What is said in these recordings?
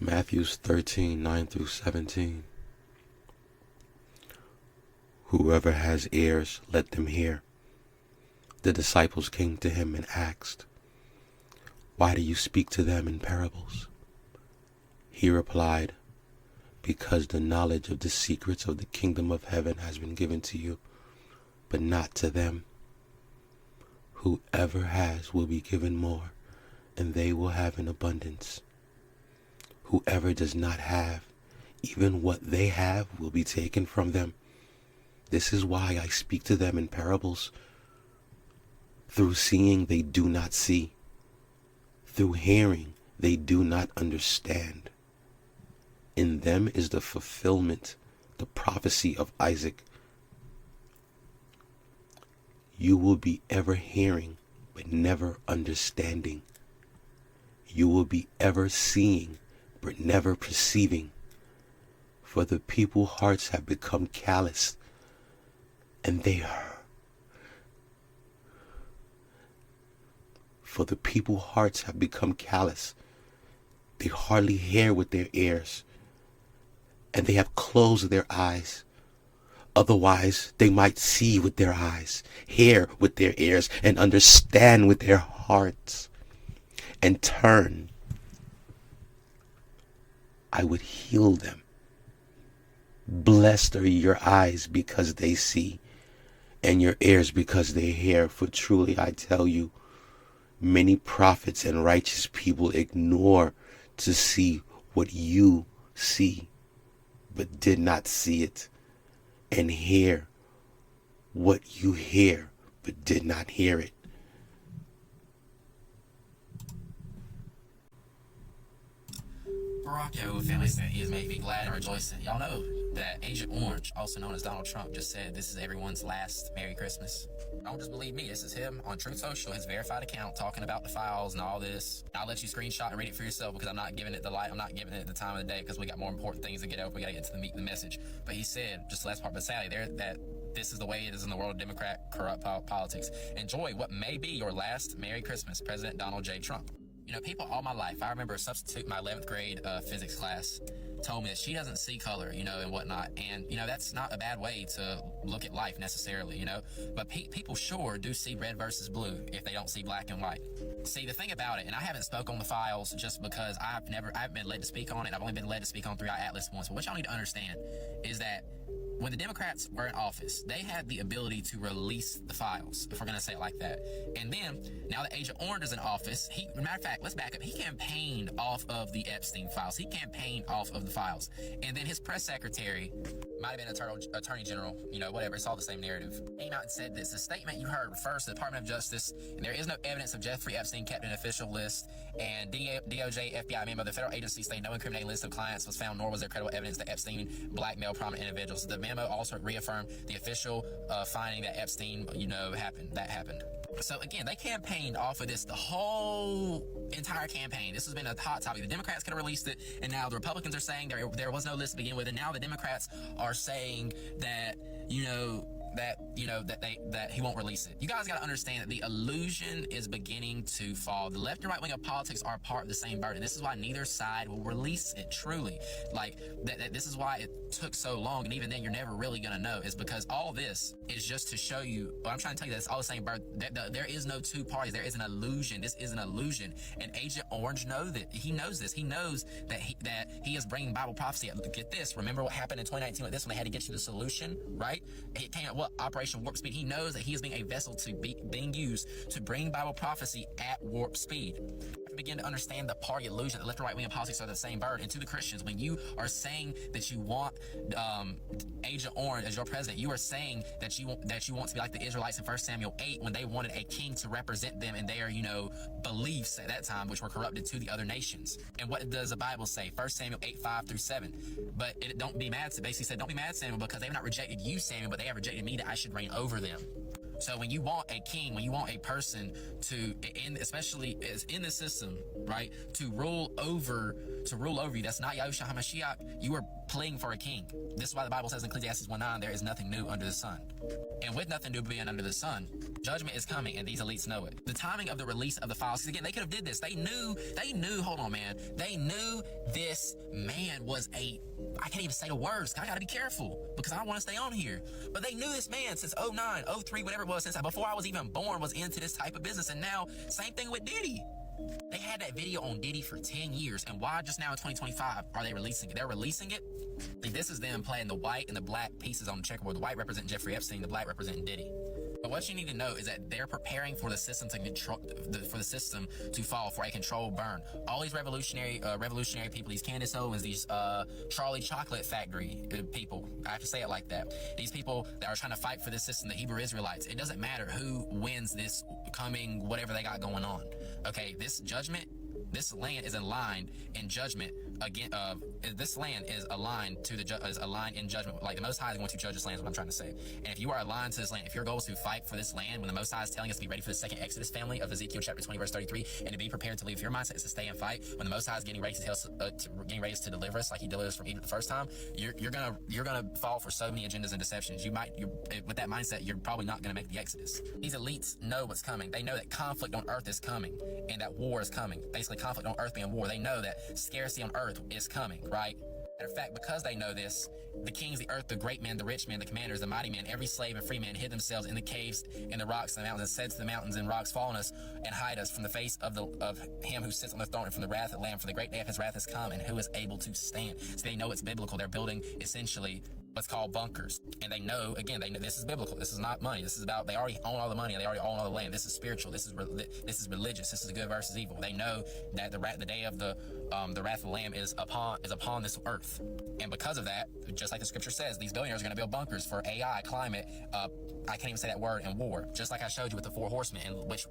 Matthew 13:9-17. Whoever has ears, let them hear. The disciples came to him and asked, "Why do you speak to them in parables?" He replied, "Because the knowledge of the secrets of the kingdom of heaven has been given to you, but not to them. Whoever has will be given more, and they will have in abundance. Whoever does not have, even what they have will be taken from them. This is why I speak to them in parables. Through seeing they do not see. Through hearing they do not understand. In them is the fulfillment, the prophecy of Isaac. You will be ever hearing, but never understanding. You will be ever seeing, but never perceiving. For the people's hearts have become callous, and they are. For the people's hearts have become callous. They hardly hear with their ears, and they have closed their eyes. Otherwise, they might see with their eyes, hear with their ears, and understand with their hearts, and turn. I would heal them. Blessed are your eyes because they see, and your ears because they hear. For truly I tell you, many prophets and righteous people ignore to see what you see, but did not see it, and hear what you hear, but did not hear it. Barack Obama family said he has made me glad and rejoicing. Y'all know that Agent Orange, also known as Donald Trump, just said this is everyone's last Merry Christmas. Don't just believe me. This is him on Truth Social, his verified account, talking about the files and all this. I'll let you screenshot and read it for yourself because I'm not giving it the light. I'm not giving it the time of the day because we got more important things to get over. We got to get to the meat of the message. But he said, just the last part, but sadly, that this is the way it is in the world of Democrat corrupt politics. Enjoy what may be your last Merry Christmas, President Donald J. Trump. You know, people all my life, I remember a substitute in my 11th grade physics class told me that she doesn't see color, you know, and whatnot. And, you know, that's not a bad way to look at life necessarily, you know. But people sure do see red versus blue if they don't see black and white. See, the thing about it, and I haven't spoke on the files just because I haven't been led to speak on it. I've only been led to speak on 3i Atlas once. But what y'all need to understand is that when the Democrats were in office, they had the ability to release the files, if we're going to say it like that. And then, now that Agent Orange is in office, matter of fact, let's back up. He campaigned off of the Epstein files. He campaigned off of the files. And then his press secretary, might have been attorney general, you know, whatever. It's all the same narrative. Came out and said this. The statement you heard refers to the Department of Justice, and there is no evidence of Jeffrey Epstein kept an official list. And DOJ, FBI memo, the federal agency state no incriminating list of clients was found, nor was there credible evidence that Epstein blackmailed prominent individuals. The memo also reaffirmed the official finding that Epstein, you know, that happened. So again, they campaigned off of this the whole entire campaign. This has been a hot topic. The Democrats could have released it, and now the Republicans are saying there was no list to begin with, and now the Democrats are saying that, that he won't release it. You guys got to understand that the illusion is beginning to fall. The left and right wing of politics are part of the same burden. This is why neither side will release it truly. Like this is why it took so long, and even then you're never really gonna know, is because all this is just to show you. Well, I'm trying to tell you that it's all the same burden. There is no two parties. There is an illusion. This is an illusion, and Agent Orange knows that. He knows this. He knows that he is bringing Bible prophecy. Get this. Remember what happened in 2019 with this when they had to get you the solution, right? It came out Operation Warp Speed. He knows that he is being a vessel being used to bring Bible prophecy at warp speed. Begin to understand the party illusion. The left and right wing of politics are the same bird. And to the Christians, when you are saying that you want Agent Orange as your president, you are saying that you want to be like the Israelites in 1 Samuel 8 when they wanted a king to represent them in their, beliefs at that time, which were corrupted to the other nations. And what does the Bible say? 1 Samuel 8, 5-7. But don't be mad. Basically said, don't be mad, Samuel, because they have not rejected you, Samuel, but they have rejected me that I should reign over them. So when you want a king, when you want a person to, especially in the system, right, to rule over you, that's not Yahushua HaMashiach, you are pleading for a king. This is why the Bible says in Ecclesiastes 1:9, there is nothing new under the sun. And with nothing new being under the sun, judgment is coming, and these elites know it. The timing of the release of the files, again, they could have did this. They knew, hold on, man. They knew this man was I can't even say the words. I gotta be careful because I don't want to stay on here. But they knew this man since 09, 03, whatever it was, since before I was even born, was into this type of business. And now, same thing with Diddy. They had that video on Diddy for 10 years, and why just now in 2025 are they releasing it? They're releasing it. See, this is them playing the white and the black pieces on the checkerboard. The white representing Jeffrey Epstein, the black representing Diddy. But what you need to know is that they're preparing for the system to control, for the system to fall, for a controlled burn. All these revolutionary people, these Candace Owens, these Charlie Chocolate Factory people, I have to say it like that. These people that are trying to fight for this system, the Hebrew Israelites. It doesn't matter who wins this coming, whatever they got going on. Okay, this judgment. This land is aligned in judgment again. This land is aligned to is aligned in judgment. Like the Most High is going to judge this land. Is what I'm trying to say. And if you are aligned to this land, if your goal is to fight for this land, when the Most High is telling us to be ready for the second Exodus family of Ezekiel chapter 20 verse 33, and to be prepared to leave, if your mindset is to stay and fight, when the Most High is getting ready to deliver us, like He delivered us from Egypt the first time, you're gonna fall for so many agendas and deceptions. With that mindset, you're probably not gonna make the Exodus. These elites know what's coming. They know that conflict on earth is coming and that war is coming. Basically, conflict on earth being war. They know that scarcity on earth is coming, right? Matter of fact, because they know this, the kings, the earth, the great men, the rich men, the commanders, the mighty men, every slave and free man hid themselves in the caves, in the rocks, and the mountains, and said to the mountains and rocks, fall on us and hide us from the face of Him who sits on the throne and from the wrath of the Lamb, for the great day of His wrath has come, and who is able to stand? So they know it's biblical. They're building essentially what's called bunkers, and they know this is biblical. This is not money. This is about, they already own all the money, and they already own all the land. This is spiritual. This is religious. This is good versus evil. They know that the day of the wrath of the Lamb is upon this earth, and because of that, just like the scripture says, these billionaires are going to build bunkers for AI, climate, I can't even say that word, and war. Just like I showed you with the 4 horsemen, and which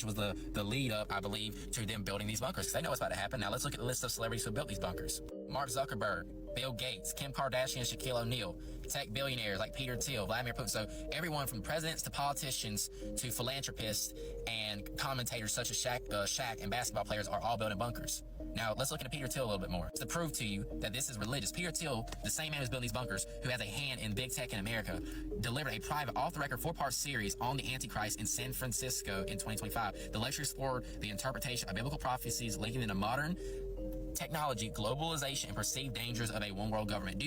was the lead up, I believe, to them building these bunkers, because they know what's about to happen. Now let's look at the list of celebrities who built these bunkers. Mark Zuckerberg, Bill Gates, Kim Kardashian, Shaquille O'Neal, tech billionaires like Peter Thiel, Vladimir Putin. So everyone from presidents to politicians to philanthropists and commentators such as Shaq and basketball players are all building bunkers. Now, let's look into Peter Thiel a little bit more to prove to you that this is religious. Peter Thiel, the same man who's building these bunkers, who has a hand in big tech in America, delivered a private, off-the-record 4-part series on the Antichrist in San Francisco in 2025. The lecture explored the interpretation of biblical prophecies linking into modern technology, globalization, and perceived dangers of a one-world government.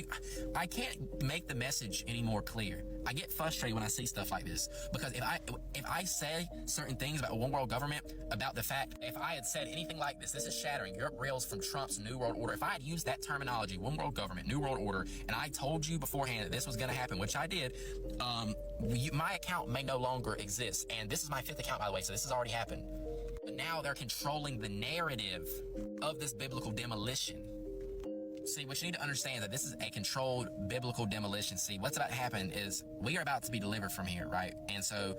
I can't make the message any more clear. I get frustrated when I see stuff like this, because if I say certain things about a one-world government, about the fact, if I had said anything like this is shattering, Europe reels from Trump's New World Order, if I had used that terminology, one world government, New World Order, and I told you beforehand that this was going to happen, which I did, my account may no longer exist. And this is my 5th account, by the way, so this has already happened. But now they're controlling the narrative of this biblical demolition. See, what you need to understand is that this is a controlled biblical demolition. See, what's about to happen is we are about to be delivered from here, right? And so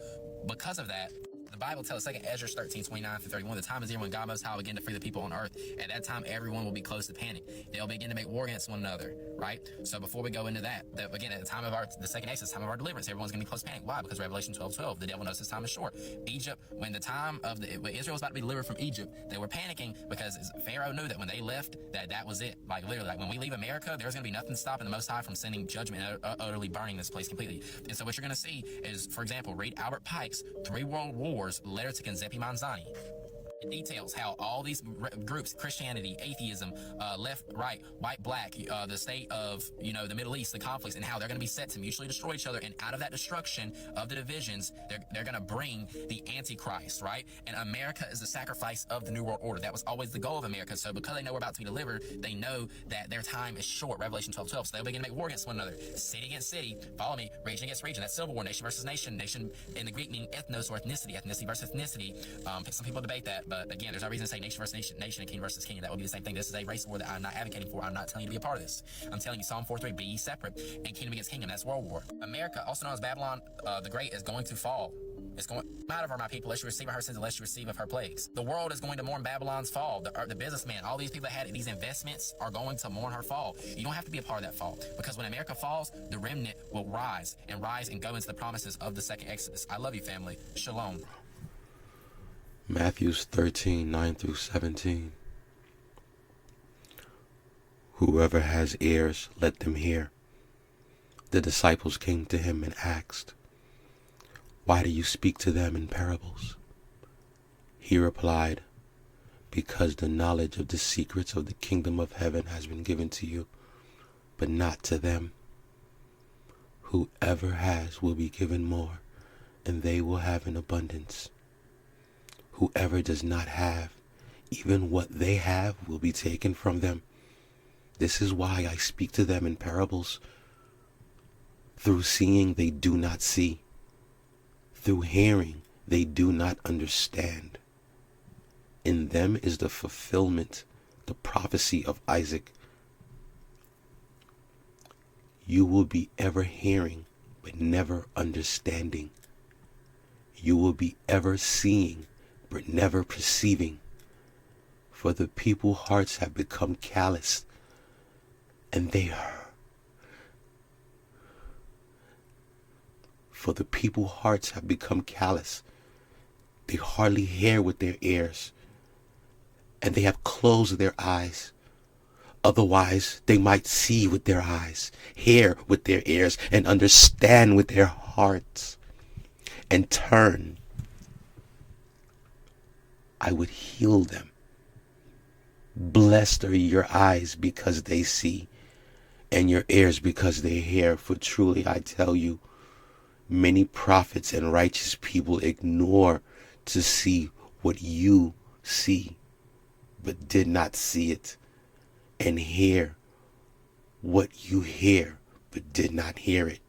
because of that, the Bible tells us, 2 Ezra 13:29-31, the time is near when God Most High will begin to free the people on earth. At that time, everyone will be close to panic. They'll begin to make war against one another, right? So before we go into that, again, at the time of the second Exodus, time of our deliverance, everyone's going to be close to panic. Why? Because Revelation 12:12, the devil knows his time is short. Egypt, when Israel was about to be delivered from Egypt, they were panicking because Pharaoh knew that when they left, that was it. Like literally, like when we leave America, there's going to be nothing stopping the Most High from sending judgment and utterly burning this place completely. And so what you're going to see is, for example, read Albert Pike's 3 World Wars, Letter to Giuseppe Manzani. It details how all these groups, Christianity, atheism, left, right, white, black, the state of, the Middle East, the conflicts, and how they're going to be set to mutually destroy each other. And out of that destruction of the divisions, they're going to bring the Antichrist, right? And America is the sacrifice of the New World Order. That was always the goal of America. So because they know we're about to be delivered, they know that their time is short, Revelation 12:12. So they'll begin to make war against one another. City against city, follow me, region against region. That's civil war, nation versus nation. Nation in the Greek meaning ethnos or ethnicity versus ethnicity. Some people debate that. But again, there's no reason to say nation versus nation and king versus king. That would be the same thing. This is a race war that I'm not advocating for. I'm not telling you to be a part of this. I'm telling you Psalm 4:3, be ye separate, and kingdom against kingdom. That's world war. America, also known as Babylon the Great, is going to fall. It's going out of her, my people, lest you receive of her sins, unless you receive of her plagues. The world is going to mourn Babylon's fall. The businessmen, all these people that had these investments are going to mourn her fall. You don't have to be a part of that fall, because when America falls, the remnant will rise and go into the promises of the second Exodus. I love you, family. Shalom. Matthew 13:9-17. Whoever has ears, let them hear. The disciples came to him and asked, why do you speak to them in parables? He replied, because the knowledge of the secrets of the kingdom of heaven has been given to you, but not to them. Whoever has will be given more, and they will have in abundance. Whoever does not have, even what they have will be taken from them. This is why I speak to them in parables. Through seeing they do not see. Through hearing they do not understand. In them is the fulfillment, the prophecy of Isaac. You will be ever hearing, but never understanding. You will be ever seeing, but never perceiving. For the people's hearts have become calloused, and For the people's hearts have become callous. They hardly hear with their ears, and they have closed their eyes. Otherwise, they might see with their eyes, hear with their ears, and understand with their hearts, and turn. I would heal them. Blessed are your eyes because they see, and your ears because they hear. For truly I tell you, many prophets and righteous people ignore to see what you see, but did not see it, and hear what you hear, but did not hear it.